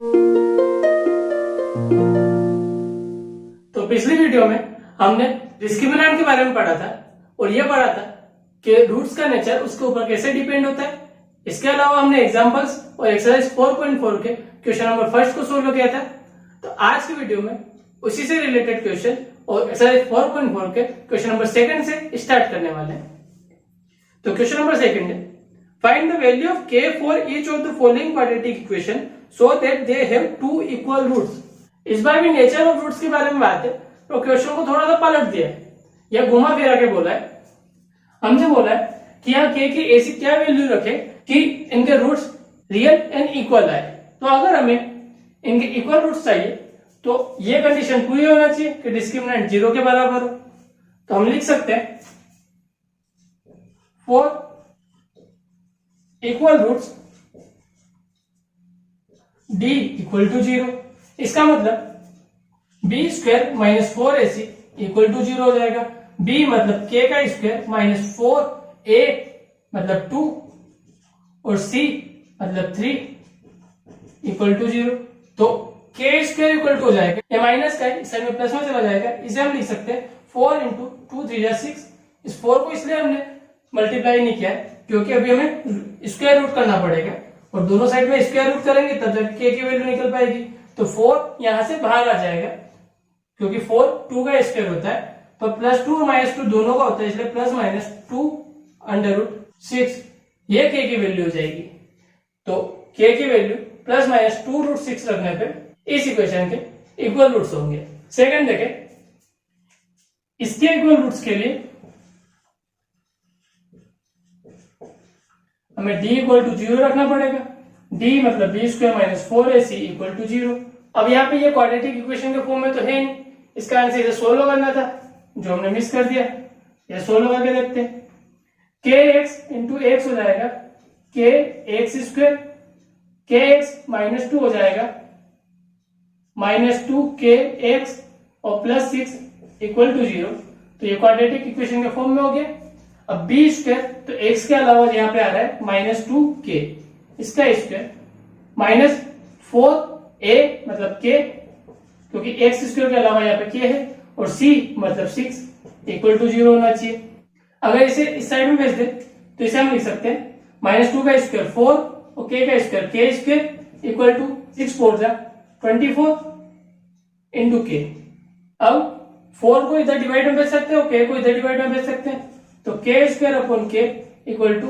तो पिछली वीडियो में हमने डिस्क्रिमिनेंट के बारे में पढ़ा था और ये पढ़ा था कि रूट्स का नेचर उसके ऊपर कैसे डिपेंड होता है। इसके अलावा हमने एग्जांपल्स और एक्सरसाइज 4.4 के क्वेश्चन नंबर फर्स्ट को सोल्व किया था। तो आज की वीडियो में उसी से रिलेटेड क्वेश्चन और एक्सरसाइज 4.4 के क्वेश्चन नंबर सेकंड से स्टार्ट करने वाले हैं। तो क्वेश्चन नंबर सेकंड है, find the value of k for each of the following quadratic equation so that they have two equal roots. इस बार भी नेचर ऑफ रूट्स के बारे में बात है, तो क्वेश्चन को थोड़ा सा पलट दिया है या घुमा फिरा के बोला है। हमसे बोला है कि यहाँ k की ऐसी क्या वैल्यू रखे कि इनके रूट्स रियल एंड इक्वल आए। तो अगर हमें इनके इक्वल रूट्स चाहिए तो ये कंडीशन पूरी होना चाहिए कि डिस्क्रिमिनेंट 0 के बराबर हो। तो हम लिख सकते हैं for equal roots d equal to 0। इसका मतलब b square minus 4ac equal to 0 हो जाएगा। b मतलब k का स्क्वायर माइनस 4a मतलब 2 और c मतलब 3 इक्वल टू 0। तो k स्क्वायर इक्वल टू हो जाएगा, ये माइनस का है, इस साइड में प्लस में चला जाएगा। इसे हम लिख सकते हैं 4 इंटू 2 3 6। इस 4 को इसलिए हमने मल्टीप्लाई नहीं किया है क्योंकि अभी हमें स्क्वायर रूट करना पड़ेगा और दोनों साइड में स्क्वायर रूट करेंगे तब तक k की वैल्यू निकल पाएगी। तो 4 यहां से बाहर आ जाएगा क्योंकि 4 2 का स्क्वायर होता है, तो प्लस 2 माइनस 2 दोनों का होता है, इसलिए प्लस माइनस 2 अंडर रूट 6 ये k की वैल्यू हो जाएगी। तो k की वैल्यू प्लस माइनस 2 रूट 6 रखने पे इस इक्वेशन के इक्वल रूट्स होंगे। सेकंड देखें, इसके इक्वल रूट्स के लिए हमें d इक्वल टू 0 रखना पड़ेगा। d मतलब b square minus 4ac equal to 0। अब यहाँ पे ये क्वाड्रेटिक इक्वेशन के फॉर्म में तो है नहीं, इसका आंसर इसे सोल्व करना था जो हमने मिस कर दिया। ये सोल्व करके देखते हैं। kx इंटू एक्स हो जाएगा kx स्क्वायर, kx माइनस 2 हो जाएगा माइनस 2kx और प्लस 6 इक्वल टू 0। तो ये क्वाड्रेटिक इक्वेशन के फॉर्म में हो गया। अब b स्क्वायर तो x के अलावा यहाँ पे आ रहा है माइनस 2k, इसका स्क्वायर माइनस 4a मतलब k क्योंकि x स्क्वायर के अलावा यहाँ पे k है और c मतलब 6 इक्वल टू 0 होना चाहिए। अगर इसे इस साइड में भेज दे तो इसे हम लिख सकते हैं माइनस 2 का स्क्वायर 4 और k का square k square equal to 6 4 जा 24 इंटू k। अब 4 को इधर डिवाइड में भेज सकते हो, k को इधर डिवाइड में भेज सकते हैं, तो k square upon k equal to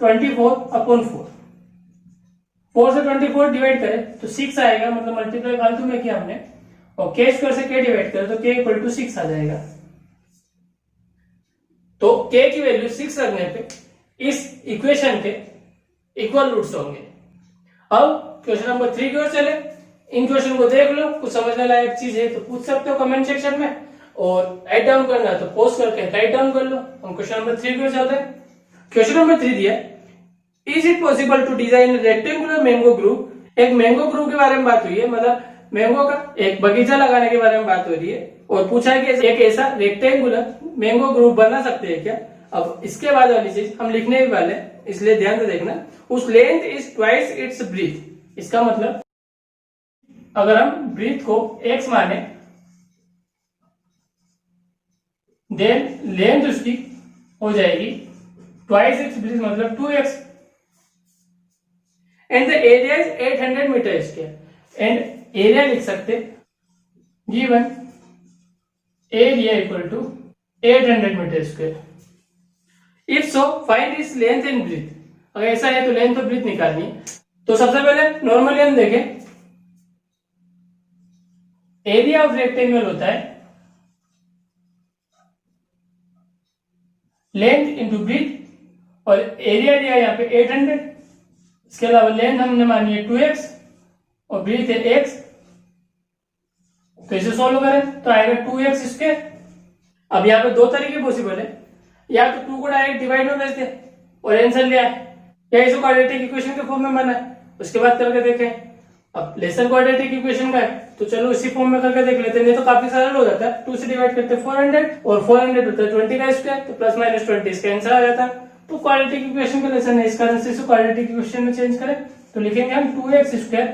24 upon 4। 4 से 24 डिवाइड करें तो 6 आएगा, मतलब मल्टीप्लाई फालतू में किया हमने, और k स्क्वायर से k डिवाइड करें तो k इक्वल टू 6 आ जाएगा। तो k की वैल्यू 6 रखने पे इस इक्वेशन के इक्वल रूट्स होंगे। अब क्वेश्चन नंबर 3 की ओर चले। इन क्वेश्चन को देख लो, कुछ समझने लायक चीज है तो पूछ सकते हो कमेंट सेक्शन में, और राइट डाउन करना है तो पोस्ट करके राइट डाउन कर लो। हम क्वेश्चन नंबर 3 की ओर चलते हैं। क्वेश्चन नंबर 3 दिया, is it possible to design rectangular mango group. एक मैंगो ग्रुप के बारे में बात हुई है, मतलब मैंगो का एक बगीचा लगाने के बारे में बात हो रही है, और पूछा है कि एक ऐसा रेक्टेंगुलर मैंगो ग्रुप बना सकते हैं क्या। अब इसके बाद वाली चीज हम लिखने ही वाले, इसलिए ध्यान से देखना। उस length is twice its breadth. इसका मतलब अगर हम ब्रीथ को x माने देन लेंथ उसकी हो जाएगी ट्वाइस इट्स ब्रीथ मतलब 2x, and the area is 800 metre square. And area लिख सकते given area equal to 800 metre square. If so find its length and breadth. अगर ऐसा है तो लेंथ और ब्रीथ निकालनी है। तो सबसे पहले नॉर्मली हम देखें, एरिया ऑफ रेक्टेंगल होता है लेंथ इंटू ब्रीथ, और एरिया दिया यहाँ पे 800। इसके अलावा लेंथ हमने मानी है 2x और ब्रीथ है x, तो इसे सोल्व करें तो आएगा 2x स्क्वायर। अब यहाँ पे दो तरीके पॉसिबल है, या तो 2 को डायरेक्ट डिवाइड में भेज दे और आंसर ले आए, या इसे क्वाड्रेटिक इक्वेशन के फॉर्म में बनाए उसके बाद करके देखें। अब लेसन क्वाड्रेटिक इक्वेशन का है तो चलो इसी फॉर्म में करके देख लेते हैं, नहीं तो काफी सरल हो जाता है। 2 से डिवाइड करते हैं 400 और 400 होता है 20 का स्क्वायर, तो प्लस माइनस 20 इसका आंसर आ जाता है। तो क्वाड्रेटिक इक्वेशन का लेसन है, इस कारण से क्वाड्रेटिक इक्वेशन में चेंज करें तो लिखेंगे हम 2x square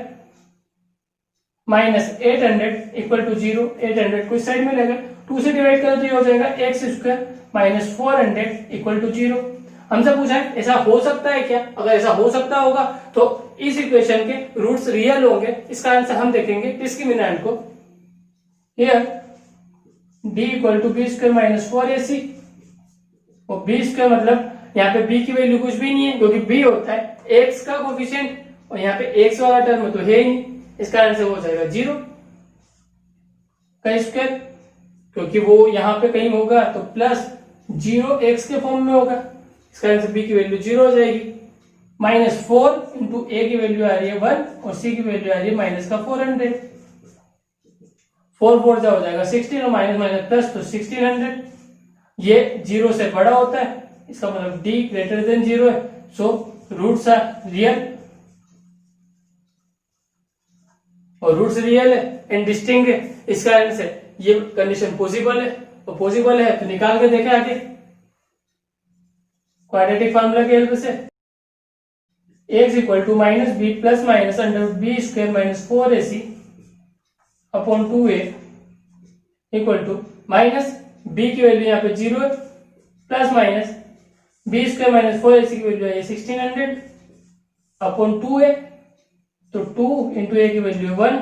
minus 800 equal to 0। 800 को इस साइड में लेगा, 2 से डिवाइड करो तो ये हो जाएगा x square minus 400 equal to 0। हमसे पूछा है ऐसा हो सकता है क्या? अगर ऐसा हो सकता होगा तो इस इक्वेशन के रूट्स रियल होंगे। इसका आंसर हम देखेंगे डिस्क्रिमिनेंट को। Here d equal to b square minus 4ac, और बी स्क्वायर मतलब यहाँ पे b की वैल्यू कुछ भी नहीं है क्योंकि b होता है x का कोफिशिएंट, और यहाँ पे x वाला टर्म तो है ही नहीं। इसका आंसर हो जाएगा 0 का स्क्वायर, क्योंकि वो यहाँ पे कहीं होगा तो प्लस 0x के फॉर्म में होगा। इसका आंसर b की वैल्यू 0 हो जाएगी। माइनस 4 इंटू a की वैल्यू आ रही है 1 और c की वैल्यू आ रही है माइनस का 400। 4 4 हो जाएगा 16 और माइनस माइनस प्लस तो 1600। ये 0 से बड़ा होता है, इसका मतलब d ग्रेटर देन 0 है। सो रूट्स आर रियल, और रूट्स रियल है एंड डिस्टिंक्ट है। इस कारण से ये कंडीशन पॉसिबल है, और पॉसिबल है तो निकाल के देखें आगे क्वाड्रेटिक फार्मूला की हेल्प से। x equal to minus b plus minus under b square minus 4ac upon 2a equal to minus b की वैल्यू यहाँ पे 0 है, plus minus b square minus 4ac की वैल्यू है 1600 अपॉन 2a, तो 2 into a की value 1,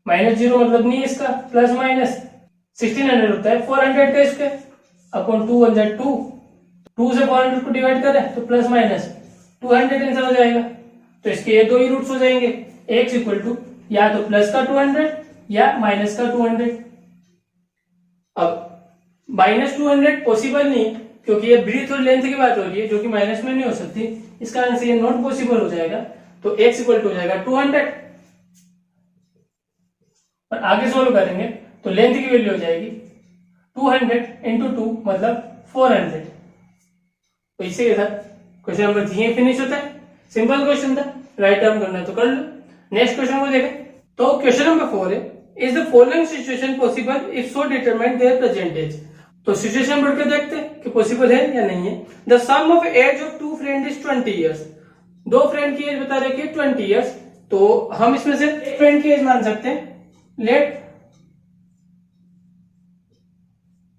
minus 0 मतलब नहीं इसका, प्लस माइनस 1600 होता है 400 का स्क्वायर अपॉन 2 1 2, 2 से 400 को डिवाइड करें तो प्लस माइनस 200 आंसर हो जाएगा। तो इसके ये दो ही रूट्स हो जाएंगे, x इक्वल टू या तो प्लस का 200 या माइनस का 200। अब माइनस 200 पॉसिबल नहीं क्योंकि ये ब्रीथ और लेंथ की बात हो रही है जो कि माइनस में नहीं हो सकती, इस कारण से ये नॉट पॉसिबल हो जाएगा। तो x इक्वल टू हो जाएगा 200, और आगे सोल्व करेंगे तो लेंथ की वैल्यू हो जाएगी 200 इंटू 2 मतलब 400। तो इसी के साथ क्वेश्चन नंबर 3 फिनिश होता है। सिंपल क्वेश्चन था, राइट टर्म करना है तो कर लो। नेक्स्ट क्वेश्चन को देखें तो क्वेश्चन नंबर 4 है, is the following situation possible if so determine their present age. तो सिचुएशन बढ़ के देखते हैं कि पॉसिबल है या नहीं है। The sum of age of two friend is 20 years. दो फ्रेंड की एज बता रहे कि 20 इयर्स, तो हम इसमें से एक फ्रेंड की एज मान सकते हैं। Let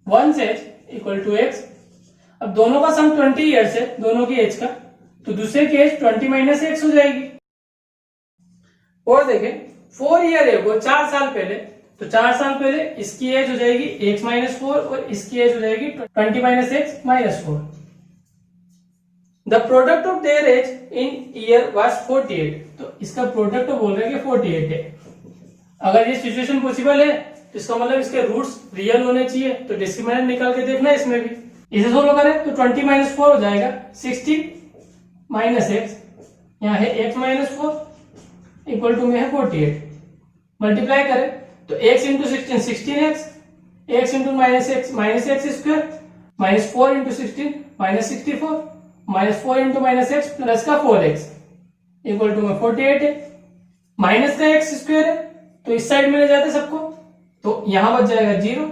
one age equal to x. अब दोनों का सम 20 इयर्स है, दोनों की एज का, तो दूसरे की एज 20 माइनस एक्स हो जाएगी। और देखें 4 ईयर है वो 4 साल पहले, तो 4 साल पहले इसकी एज हो जाएगी x माइनस 4 और इसकी एज हो जाएगी 20 minus x minus 4। The product of their age in year was 48। तो इसका प्रोडक्ट बोल रहे हैं कि 48 है। अगर ये सिचुएशन पॉसिबल है तो इसका मतलब इसके रूट्स रियल होने चाहिए, तो डिस्क्रिमिनेंट निकाल के देखना है इसमें भी। इसे सोल्व करें तो 20 माइनस 4 हो जाएगा 60 माइनस एक्स, यहाँ है x माइनस 4 इक्वल टू में है 48। मल्टीप्लाई करें तो x into 16 16x, x into minus x square, minus 4 into 16 minus 64, minus 4 into minus x plus का 4x इक्वल टू में 48 है। माइनस का एक्स स्क्वायर है तो इस साइड में ले जाते सबको, तो यहां बच जाएगा 0,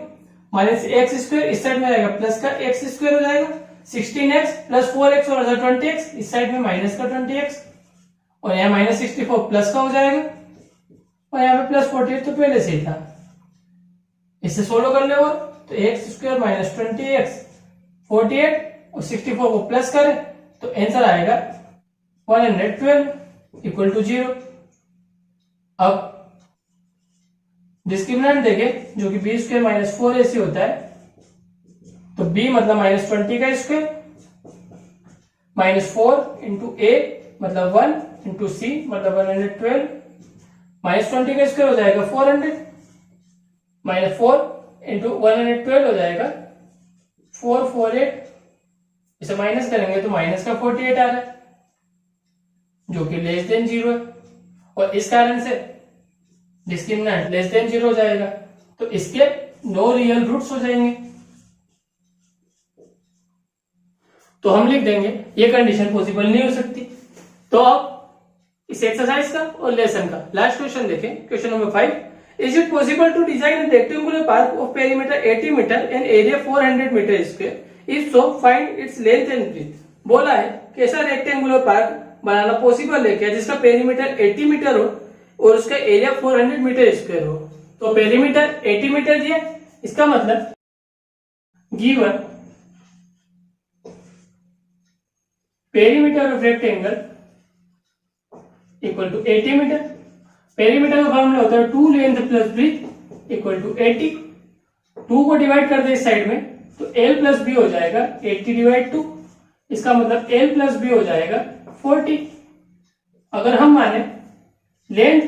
माइनस एक्स स्क्वायर इस साइड में आएगा प्लस का एक्स स्क्वायर हो जाएगा 16x प्लस 4x और 20x, इस साइड में माइनस का 20x, और यहाँ माइनस 64 प्लस का हो जाएगा, और यहाँ पे प्लस 48 तो पहले से ही था। इससे सोल्व कर ले और तो एक्स स्क्वायर माइनस 20x 48 और 64 को प्लस करें तो आंसर आएगा 112 इक्वल टू 0। अब डिस्क्रिमिनेंट देखें जो कि बी स्क्वायर माइनस 4ac होता है, तो b मतलब माइनस 20 का स्क्वायर माइनस 4 इंटू ए मतलब 1 इंटू सी मतलब 112, माइनस 20 का स्क्वायर हो जाएगा 400, माइनस 4 इंटू 112 हो जाएगा 448। इसे माइनस करेंगे तो माइनस का 48 आ रहा है जो कि लेस देन 0 है, और इस कारण से डिस्क्रिमिनेंट लेस देन 0 हो जाएगा, तो इसके नो रियल रूट्स हो जाएंगे। तो हम लिख देंगे ये कंडीशन पॉसिबल नहीं हो सकती। तो अब इस एक्सरसाइज का और लेसन का लास्ट क्वेश्चन देखें, question number 5, is it possible to design a rectangular park of perimeter 80 metre and area 400 metre square, if so find its length and breadth. बोला है कि ऐसा रेक्टेंगुलर पार्क बनाना पॉसिबल है क्या जिसका पेरीमीटर 80 मीटर हो और उसका एरिया 400 मीटर स्क्वायर हो। तो पेरीमीटर 80 मीटर दिया, इसका मतलब given perimeter of rectangle equal to 80 metre. Perimeter का फॉर्मूला होता है 2 length plus breadth equal to 80। 2 को डिवाइड कर दे इस साइड में तो L प्लस बी हो जाएगा 80 डिवाइड 2। इसका मतलब L प्लस बी हो जाएगा 40। अगर हम माने लेंथ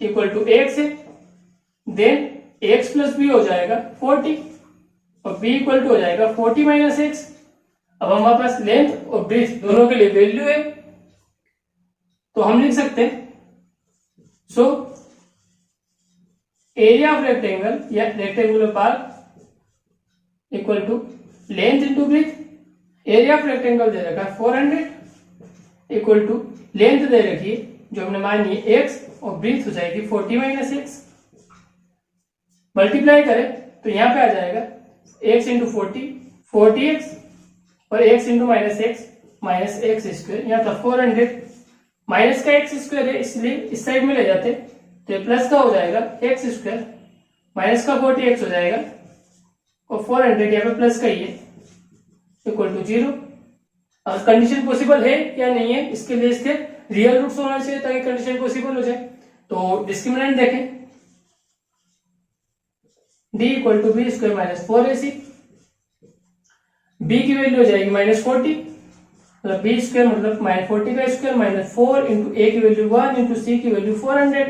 इक्वल टू x है, देन x प्लस बी हो जाएगा 40 और b इक्वल टू हो जाएगा 40 माइनस x। अब हमारे पास लेंथ और ब्रीथ दोनों के लिए वैल्यू है, तो हम लिख सकते हैं सो एरिया ऑफ रेक्टेंगल या rectangular part equal to length into breadth. Area of rectangle दे रखा है 400 इक्वल टू लेंथ दे रखी है जो हमने मानी है x और ब्रीथ हो जाएगी 40 माइनस एक्स। मल्टीप्लाई करें तो यहां पे आ जाएगा x इंटू 40x और x into minus x square. यहाँ था 400 माइनस का एक्स स्क्वायर है इसलिए इस साइड में ले जाते तो ये प्लस का हो जाएगा एक्स स्क्वायर, माइनस का 40x हो जाएगा और 400 यहाँ पे प्लस का ही है इक्वल टू 0। अब कंडीशन पॉसिबल है या नहीं है इसके लिए इसके रियल रूट्स होना चाहिए ताकि कंडीशन पॉसिबल हो जाए। तो डिस्क्रिमिनेंट देखें, d equal to b square minus 4ac। b की वैल्यू हो जाएगी -40 मतलब बी स्क्वायर मतलब -40 का स्क्वायर माइनस 4 इंटू ए की वैल्यू 1 इंटू सी की वैल्यू 400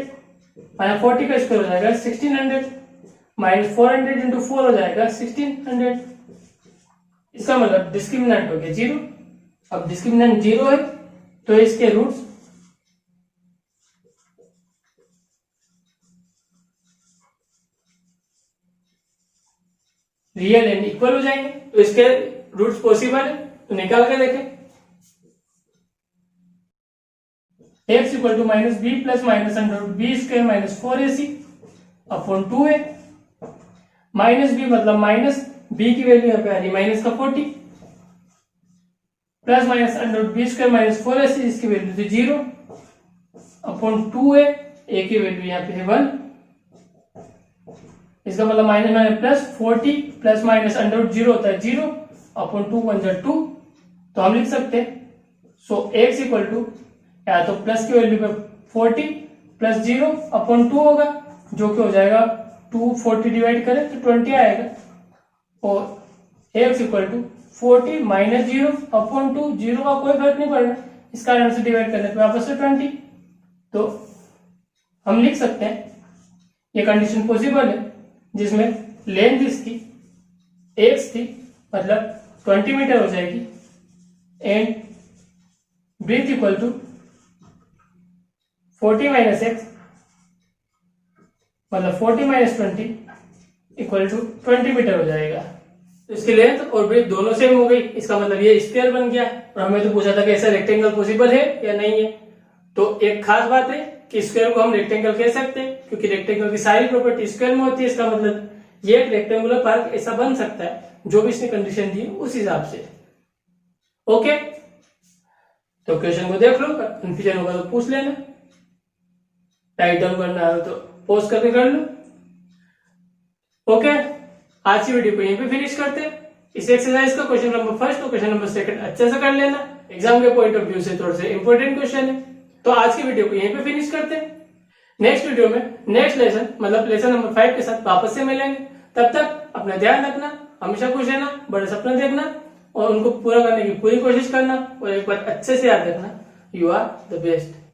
माइनस 40 का स्क्वायर हो जाएगा 1600 माइनस 400 इंटू 4 हो जाएगा 1600। इसका मतलब डिस्क्रिमिनेंट हो गया 0। अब डिस्क्रिमिनेंट 0 है तो इसके रूट्स रियल एंड इक्वल हो जाएंगे। तो इसके रूट्स पॉसिबल है तो निकाल के देखें। x equal to minus b plus minus under b square minus 4ac upon 2a। Minus b मतलब माइनस बी की वैल्यू यहाँ पे आ रही माइनस का 40 plus minus under b square minus 4ac इसकी वैल्यू थी 0 अपॉन 2a, a की वैल्यू यहाँ पे है 1। इसका मतलब minus minus plus 40 plus minus under 0 होता है 0 अपॉन 2 1 जा 2। तो हम लिख सकते हैं सो x इक्वल टू या तो प्लस की वैल्यू पे 40 प्लस 0 अपॉन 2 होगा जो कि हो जाएगा 2 40 डिवाइड करें तो 20 आएगा और x equal to 40 minus 0 upon 2। 0 का कोई फर्क नहीं पड़ रहा इस कारण से डिवाइड करने पे वापस से 20। तो हम लिख सकते हैं ये कंडीशन पॉसिबल है जिसमें लेंथ इसकी x थी मतलब 20 मीटर हो जाएगी and breadth equal to 40 minus x मतलब 40 माइनस 20 इक्वल टू 20 मीटर हो जाएगा। तो इसकी लेंथ और ब्रीथ दोनों सेम हो गई। इसका मतलब ये स्क्वायर बन गया और हमें तो पूछा था कि ऐसा रेक्टेंगल पॉसिबल है या नहीं है। तो एक खास बात है कि स्क्वायर को हम रेक्टेंगल कह सकते हैं क्योंकि रेक्टेंगल की सारी प्रॉपर्टी स्क्वायर में होती है। इसका मतलब ये एक रेक्टेंगुलर पार्क ऐसा बन सकता है जो भी इसने कंडीशन दी उस हिसाब से। ओके, तो क्वेश्चन को देख लो, कंफ्यूजन होगा तो पूछ लेना, राइट डाउन करना है तो पोस्ट करके कर लो। ओके, आज की वीडियो को यहीं पे फिनिश करते हैं। इस एक्सरसाइज का क्वेश्चन नंबर फर्स्ट और क्वेश्चन नंबर सेकंड अच्छे से कर लेना, एग्जाम के पॉइंट ऑफ व्यू से थोड़े से इंपॉर्टेंट क्वेश्चन है। तो आज की वीडियो को यहीं पे फिनिश करते हैं। नेक्स्ट वीडियो में नेक्स्ट लेसन मतलब लेसन नंबर 5 के साथ वापस से मिलेंगे। तब तक अपना ध्यान रखना, हमेशा खुश रहना, बड़े सपने देखना और उनको पूरा करने की पूरी कोशिश करना और एक बात अच्छे से याद रखना, यू आर द बेस्ट।